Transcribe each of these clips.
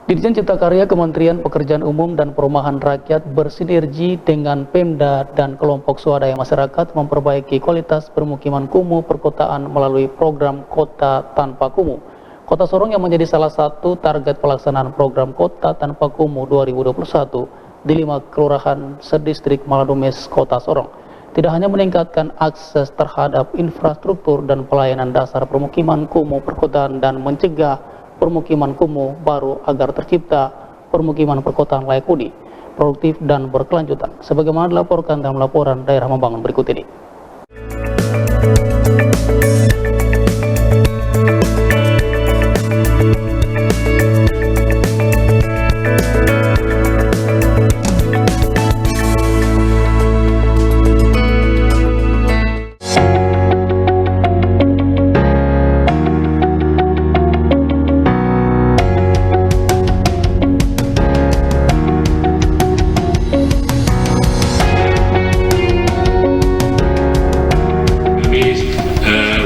Ditjen Cipta Karya Kementerian Pekerjaan Umum dan Perumahan Rakyat bersinergi dengan Pemda dan kelompok swadaya masyarakat memperbaiki kualitas permukiman kumuh perkotaan melalui program Kota Tanpa Kumuh. Kota Sorong yang menjadi salah satu target pelaksanaan program Kota Tanpa Kumuh 2021 di 5 kelurahan sedistrik Maladumes, Kota Sorong. Tidak hanya meningkatkan akses terhadap infrastruktur dan pelayanan dasar permukiman kumuh perkotaan dan mencegah permukiman kumuh baru agar tercipta permukiman perkotaan layak huni, produktif dan berkelanjutan. Sebagaimana dilaporkan dalam laporan daerah membangun berikut ini.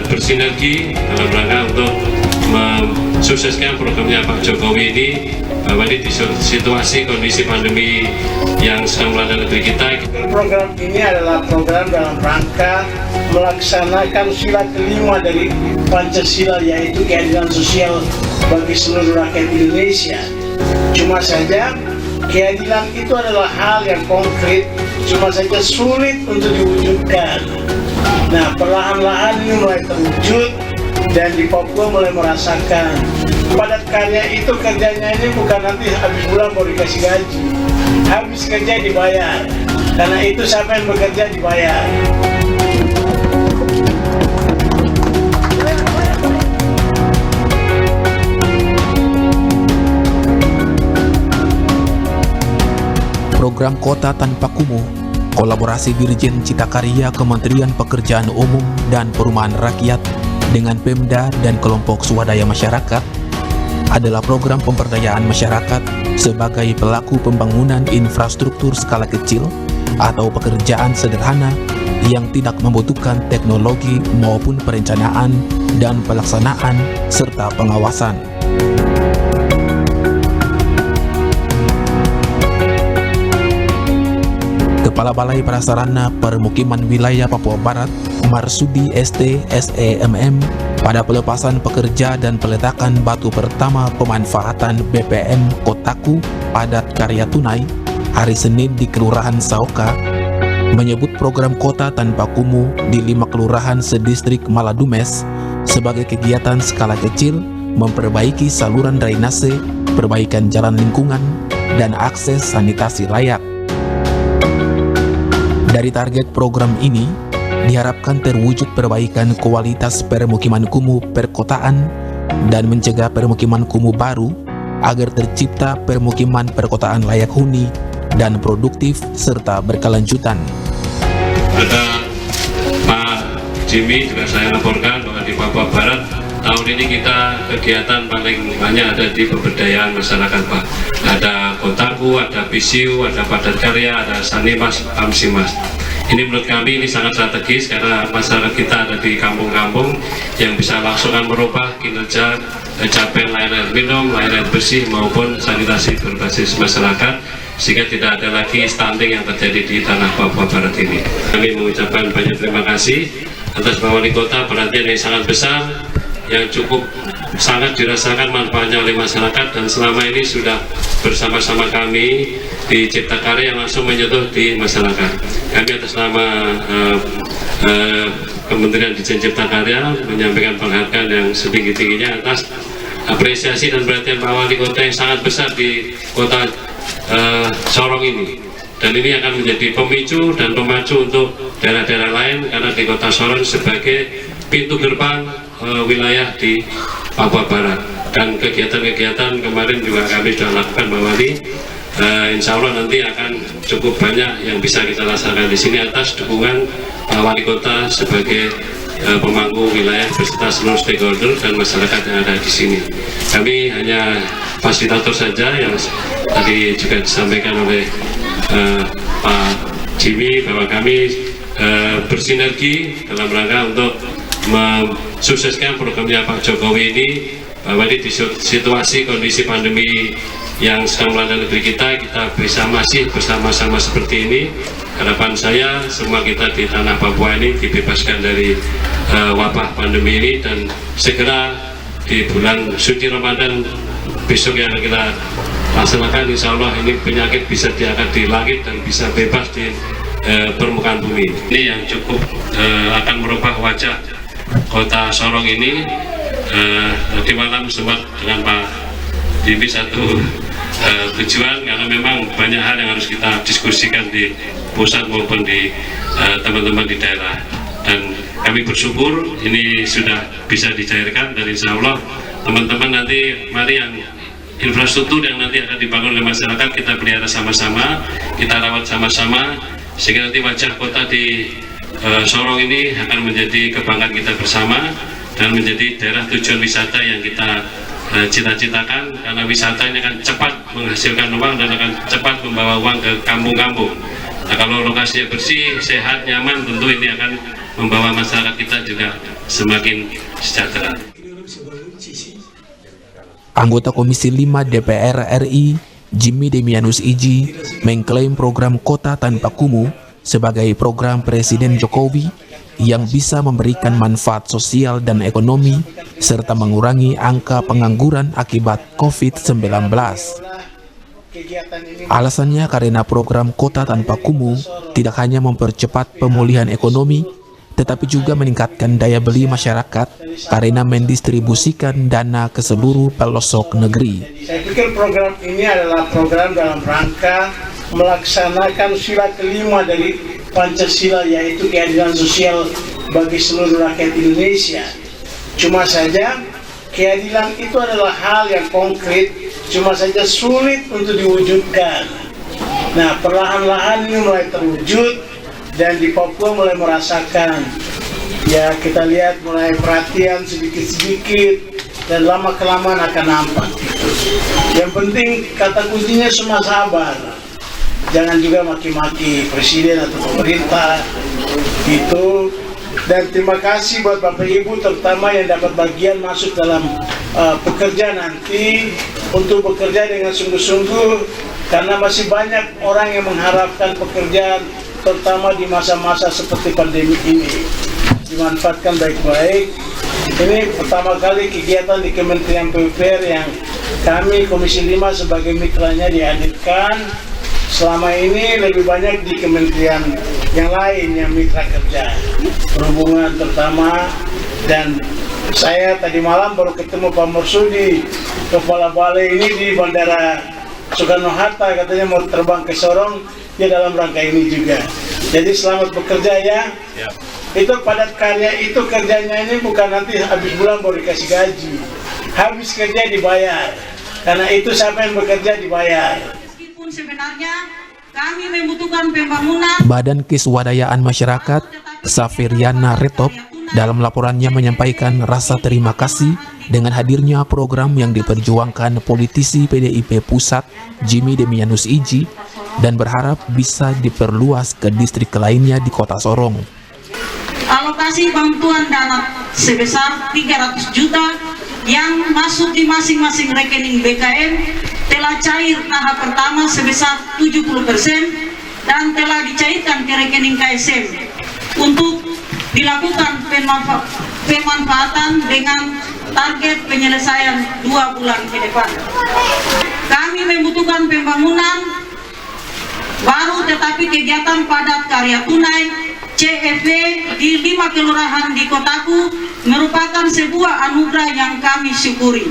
Bersinergi dalam rangka untuk mensukseskan programnya Pak Jokowi ini, bahwa ini di situasi kondisi pandemi yang sedang melanda negeri kita. Program ini adalah program dalam rangka melaksanakan sila kelima dari Pancasila, yaitu keadilan sosial bagi seluruh rakyat Indonesia. Cuma saja keadilan itu adalah hal yang konkret, cuma saja sulit untuk diwujudkan. Nah, perlahan-lahan ini mulai terwujud dan di Papua mulai merasakan. Padat karya itu kerjanya ini bukan nanti habis bulan baru dikasih gaji, habis kerja dibayar. Karena itu siapa yang bekerja dibayar. Program Kota Tanpa Kumuh, kolaborasi Dirjen Cipta Karya Kementerian Pekerjaan Umum dan Perumahan Rakyat dengan Pemda dan kelompok swadaya masyarakat adalah program pemberdayaan masyarakat sebagai pelaku pembangunan infrastruktur skala kecil atau pekerjaan sederhana yang tidak membutuhkan teknologi maupun perencanaan dan pelaksanaan serta pengawasan. Kepala Balai Prasarana Permukiman Wilayah Papua Barat, Marsudi ST SEMM, pada pelepasan pekerja dan peletakan batu pertama pemanfaatan BPM Kotaku Padat Karya Tunai hari Senin di Kelurahan Saoka, menyebut program Kota Tanpa Kumuh di 5 kelurahan sedistrik Maladumes sebagai kegiatan skala kecil memperbaiki saluran drainase, perbaikan jalan lingkungan, dan akses sanitasi layak. Dari target program ini, diharapkan terwujud perbaikan kualitas permukiman kumuh perkotaan dan mencegah permukiman kumuh baru agar tercipta permukiman perkotaan layak huni dan produktif serta berkelanjutan. Ada Pak Jimmy juga saya laporkan bahwa di Papua Barat tahun ini kita kegiatan paling banyak ada di pemberdayaan masyarakat, Pak. Ada Kotaku, ada PCU, ada Padat Karya, ada Sanimas, Amsimas. Ini menurut kami ini sangat strategis karena masyarakat kita ada di kampung-kampung yang bisa langsungkan merubah kinerja capaian layanan minum, layanan bersih maupun sanitasi berbasis masyarakat, sehingga tidak ada lagi stunting yang terjadi di tanah Papua Barat ini. Kami mengucapkan banyak terima kasih atas Pak Wali Kota, perhatian yang sangat besar yang cukup sangat dirasakan manfaatnya oleh masyarakat, dan selama ini sudah bersama-sama kami di Cipta Karya yang langsung menyentuh di masyarakat. Kami atas nama Kementerian Ditjen Cipta Karya menyampaikan penghargaan yang setinggi-tingginya atas apresiasi dan perhatian Pak Wali Kota yang sangat besar di Kota Sorong ini. Dan ini akan menjadi pemicu dan pemacu untuk daerah-daerah lain, karena di Kota Sorong sebagai pintu gerbang wilayah di Papua Barat. Dan kegiatan-kegiatan kemarin juga kami sudah lakukan, Pak Wali. Insya Allah nanti akan cukup banyak yang bisa kita laksanakan di sini atas dukungan Pak Wali Kota sebagai pemangku wilayah beserta seluruh stakeholder dan masyarakat yang ada di sini. Kami hanya fasilitator saja, yang tadi juga disampaikan oleh Pak Jimmy bahwa kami bersinergi dalam rangka untuk mensukseskan programnya Pak Jokowi ini, bahwa ini di situasi kondisi pandemi yang sedang melanda negeri kita bisa masih bersama-sama seperti ini. Harapan saya semua kita di tanah Papua ini dibebaskan dari wabah pandemi ini, dan segera di bulan suci Ramadan besok yang kita laksanakan, insya Allah ini penyakit bisa diangkat di langit dan bisa bebas di permukaan bumi. Ini yang cukup akan merubah wajah kota Sorong ini. Di malam sempat dengan Pak Jimmy satu tujuan, karena memang banyak hal yang harus kita diskusikan di pusat maupun di teman-teman di daerah, dan kami bersyukur ini sudah bisa dicairkan, dan insya Allah teman-teman nanti mari yang infrastruktur yang nanti akan dibangun oleh masyarakat kita pelihara sama-sama, kita rawat sama-sama, sehingga nanti wajah kota di Sorong ini akan menjadi kebanggaan kita bersama dan menjadi daerah tujuan wisata yang kita cita-citakan, karena wisata ini akan cepat menghasilkan uang dan akan cepat membawa uang ke kampung-kampung. Nah, kalau lokasinya bersih, sehat, nyaman, tentu ini akan membawa masyarakat kita juga semakin sejahtera. Anggota Komisi 5 DPR RI, Jimmy Demianus Iji, mengklaim program Kota Tanpa Kumuh sebagai program Presiden Jokowi yang bisa memberikan manfaat sosial dan ekonomi serta mengurangi angka pengangguran akibat COVID-19. Alasannya karena program Kota Tanpa Kumuh tidak hanya mempercepat pemulihan ekonomi, tetapi juga meningkatkan daya beli masyarakat karena mendistribusikan dana ke seluruh pelosok negeri. Saya pikir program ini adalah program dalam rangka melaksanakan sila kelima dari Pancasila, yaitu keadilan sosial bagi seluruh rakyat Indonesia. Cuma saja keadilan itu adalah hal yang konkret, cuma saja sulit untuk diwujudkan. Nah, perlahan-lahan ini mulai terwujud dan di Papua mulai merasakan. Ya, kita lihat mulai perhatian sedikit-sedikit dan lama-kelamaan akan nampak. Yang penting kata kuncinya semua sabar. Jangan juga maki-maki presiden atau pemerintah itu. Dan terima kasih buat Bapak Ibu terutama yang dapat bagian masuk dalam pekerja nanti untuk bekerja dengan sungguh-sungguh, karena masih banyak orang yang mengharapkan pekerjaan terutama di masa-masa seperti pandemi ini. Dimanfaatkan baik-baik. Ini pertama kali kegiatan di Kementerian PUPR yang kami Komisi 5 sebagai mitranya dihadirkan. Selama ini lebih banyak di kementerian yang lain yang mitra kerja, perhubungan terutama, dan saya tadi malam baru ketemu Pak Marsudi, Kepala Balai ini di Bandara Soekarno-Hatta, katanya mau terbang ke Sorong, dia dalam rangka ini juga. Jadi selamat bekerja ya. Itu padat karya itu kerjanya ini bukan nanti habis bulan baru dikasih gaji, habis kerja dibayar, karena itu siapa yang bekerja dibayar. Sebenarnya kami membutuhkan pembangunan. Badan Keswadayaan Masyarakat Safiriana Retop dalam laporannya menyampaikan rasa terima kasih dengan hadirnya program yang diperjuangkan politisi PDIP Pusat Jimmy Demianus Iji dan berharap bisa diperluas ke distrik lainnya di Kota Sorong. Alokasi bantuan dana sebesar 300 juta yang masuk di masing-masing rekening BKM telah cair tahap pertama sebesar 70% dan telah dicairkan ke rekening KSM untuk dilakukan pemanfaatan dengan target penyelesaian 2 bulan ke depan. Kami membutuhkan pembangunan baru tetapi kegiatan padat karya tunai CFD di 5 kelurahan di kotaku merupakan sebuah anugerah yang kami syukuri.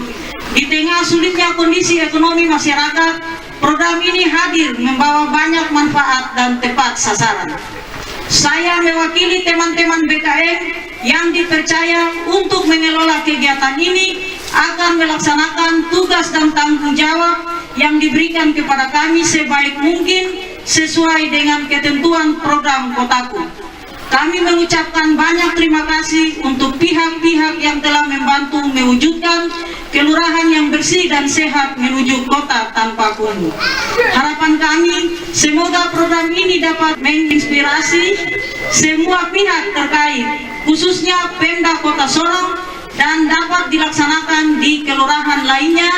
Di tengah sulitnya kondisi ekonomi masyarakat, program ini hadir membawa banyak manfaat dan tepat sasaran. Saya mewakili teman-teman BKM yang dipercaya untuk mengelola kegiatan ini akan melaksanakan tugas dan tanggung jawab yang diberikan kepada kami sebaik mungkin sesuai dengan ketentuan program kotaku. Kami mengucapkan banyak terima kasih untuk pihak-pihak yang telah membantu mewujudkan kelurahan yang bersih dan sehat menuju Kota Tanpa Kumuh. Harapan kami, semoga program ini dapat menginspirasi semua pihak terkait, khususnya Pemda Kota Sorong, dan dapat dilaksanakan di kelurahan lainnya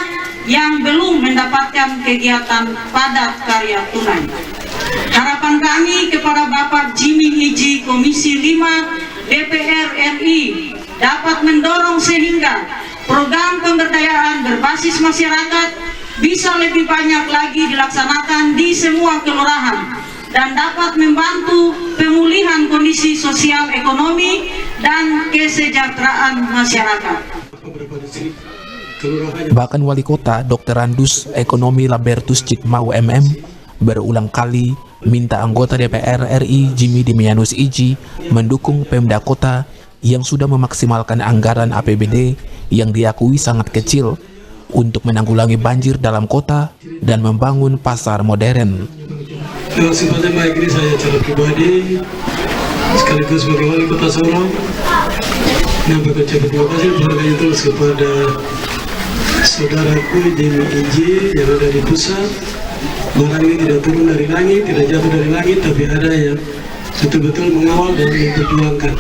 yang belum mendapatkan kegiatan padat karya tunai. Harapan kami kepada Bapak Jimmy Iji, Komisi 5 DPR RI, dapat mendorong sehingga program pemberdayaan berbasis masyarakat bisa lebih banyak lagi dilaksanakan di semua kelurahan dan dapat membantu pemulihan kondisi sosial ekonomi dan kesejahteraan masyarakat. Bahkan Wali Kota Dr. Randus Ekonomi Labertus Cikmau MM berulang kali minta anggota DPR RI Jimmy Dimianus Iji mendukung Pemda Kota yang sudah memaksimalkan anggaran APBD yang diakui sangat kecil untuk menanggulangi banjir dalam kota dan membangun pasar modern. Sifatnya baik ini saya secara pribadi sekaligus sebagai Wali Kota Sorong menyampaikan terima kasih berharga terus kepada saudaraku Jimmy Iji yang ada di pusat. Barang ini tidak turun dari langit, tidak jatuh dari langit, tapi ada yang betul-betul mengawal dan memperjuangkan.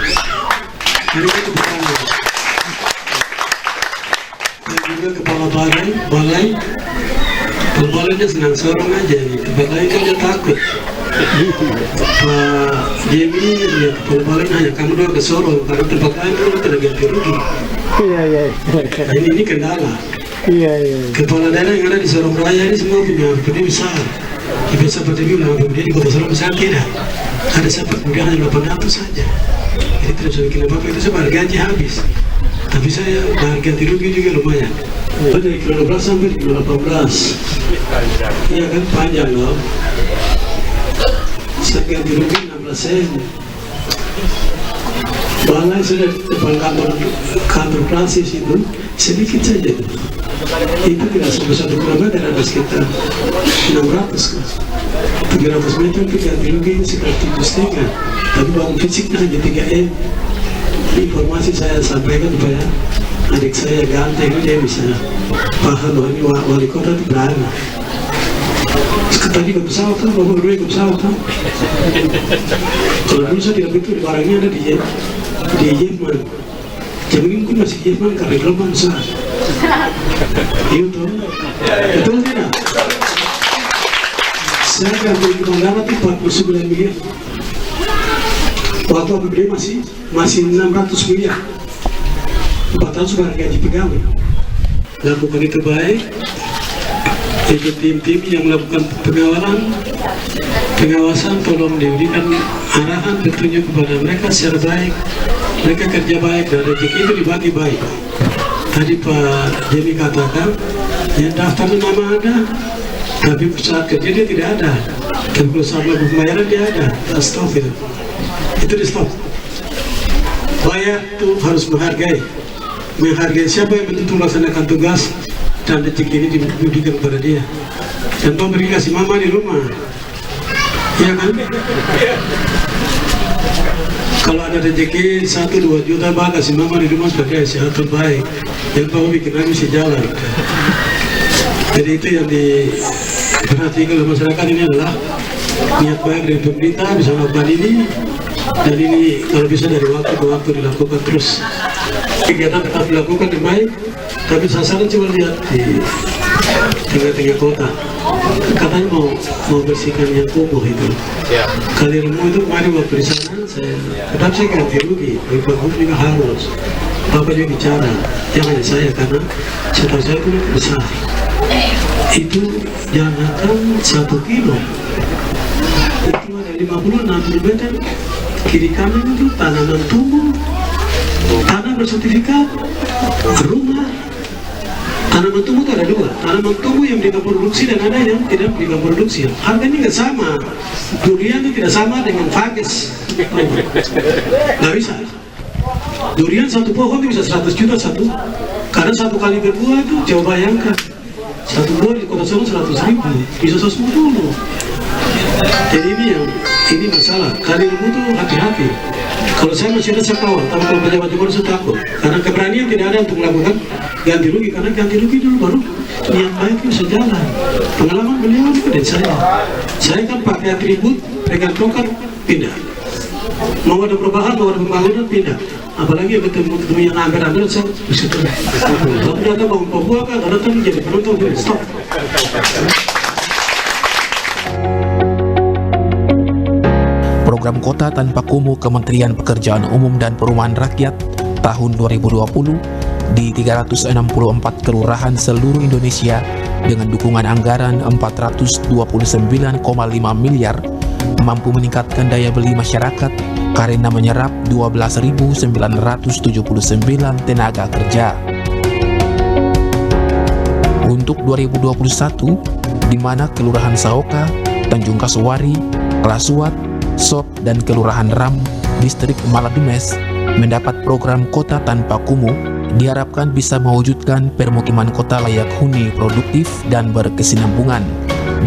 Jadi itu pertama. Dan juga kepala balai balainya senang Sorong aja nih, tempat lain kan dia takut. Pak Jimmy lihat kepala balai hanya kamu doang ke Sorong, karena tempat lain kan tidak ganti rugi. Nah, ini kendala. Kepala daerah yang ada di Sorong Raya ini semua punya APBD besar. Tapi seperti bilang APBD di Kota Sorong besar tidak. Ada sempat kemudian hanya 800 saja. Jadi tidak bisa bikin apa-apa, itu saya bayar gaji habis. Tapi saya bayar ganti rugi juga lumayan. Dari kilo 12 sampai kilo 18. Iya kan panjang loh. Saya ganti rugi 16 sen. Balai sudah depan kantor Prasis itu sedikit saja. Itu tidak sampai 1 kilometer, ada sekitar 600 kan. 300 meter itu ganti rugi sekitar 7,5. Tapi bangun fisiknya hanya 3M. Informasi saya sampaikan supaya adik saya ganteng dia bisa paham bahwa ini wali kota itu berani. Tadi ke pesawat kan, bapak berdua ke pesawat kan. Kalau dulu saya tidak betul, barangnya ada di Jerman. Jam ini mungkin masih Jerman karena gelombang besar. Itu betul tidak? Saya akan beri kebanggaan itu 49 miliar. Waktu APBD masih 600 miliar. 400 barang gaji pegawai. Lakukan itu baik. Ikut tim-tim yang melakukan pengawasan, tolong diberikan arahan petunjuk kepada mereka secara baik. Mereka kerja baik dan rezeki itu dibagi baik. Tadi Pak Jimmy katakan, yang daftar nama ada, tapi saat kerja dia tidak ada. Dan kalau saat melakukan pembayaran dia ada, stop itu. Itu di stop. Bayar itu harus menghargai siapa yang betul melaksanakan tugas dan rezeki ini diberikan kepada dia. Dan memberi kasih mama di rumah, iya kan? Kalau ada rezeki 1-2 juta bah kasih mama di rumah sebagai sehat terbaik. Yang bawa bikin lagi bisa jalan. Jadi itu yang diperhatikan oleh masyarakat ini adalah niat baik dari pemerintah bisa melakukan ini. Dan ini kalau bisa dari waktu ke waktu dilakukan terus. Kegiatan tetap dilakukan dengan baik, tapi sasaran cuma lihat di tengah-tengah kota. Katanya mau bersihkan yang kumuh itu. Kali remuk itu kemarin waktu di sana, tetap saya ganti rugi. Bapak juga harus. Bapak juga bicara, jangan hanya saya karena setahu saya itu besar. Itu jangankan 1 kilo. Itu ada 50-60 meter. Kiri kanan itu tanaman tumbuh, tanah bersertifikat, rumah. Tanaman tumbuh itu ada 2, tanaman tumbuh yang berikan produksi dan ada yang tidak berikan produksi. Harganya nggak sama. Durian itu tidak sama dengan fages. Nggak bisa. Durian 1 pohon itu bisa 100 juta satu. Karena 1 kali berbuah itu coba bayangkan. 1 buah di Kota Sorong 100.000, bisa 110. Jadi ini masalah. Kali itu hati-hati. Kalau saya masih ada saya kawal, tapi kalau pejabat baru saya takut. Karena keberanian tidak ada untuk melakukan ganti rugi. Karena ganti rugi dulu baru niat baik itu sejalan. Pengalaman beliau juga dan saya kan pakai atribut, pegang tongkat, pindah. mau ada perubahan, mau ada pembangunan, pindah. Apalagi ketemu yang hampir-hampir saya bisa terus. Kalau ternyata bangun Papua kan, datang jadi penonton, stop. Program Kota Tanpa Kumuh Kementerian Pekerjaan Umum dan Perumahan Rakyat tahun 2020 di 364 kelurahan seluruh Indonesia dengan dukungan anggaran 429,5 miliar mampu meningkatkan daya beli masyarakat karena menyerap 12.979 tenaga kerja. Untuk 2021, di mana Kelurahan Saoka, Tanjung Kasuari, Kelasuat, Sop, dan Kelurahan Ram, Distrik Maladumes mendapat program Kota Tanpa Kumuh, diharapkan bisa mewujudkan permukiman kota layak huni, produktif, dan berkesinambungan.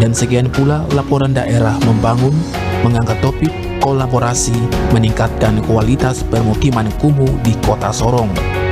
Dan sekian pula laporan daerah membangun, mengangkat topik kolaborasi, meningkatkan kualitas permukiman kumuh di Kota Sorong.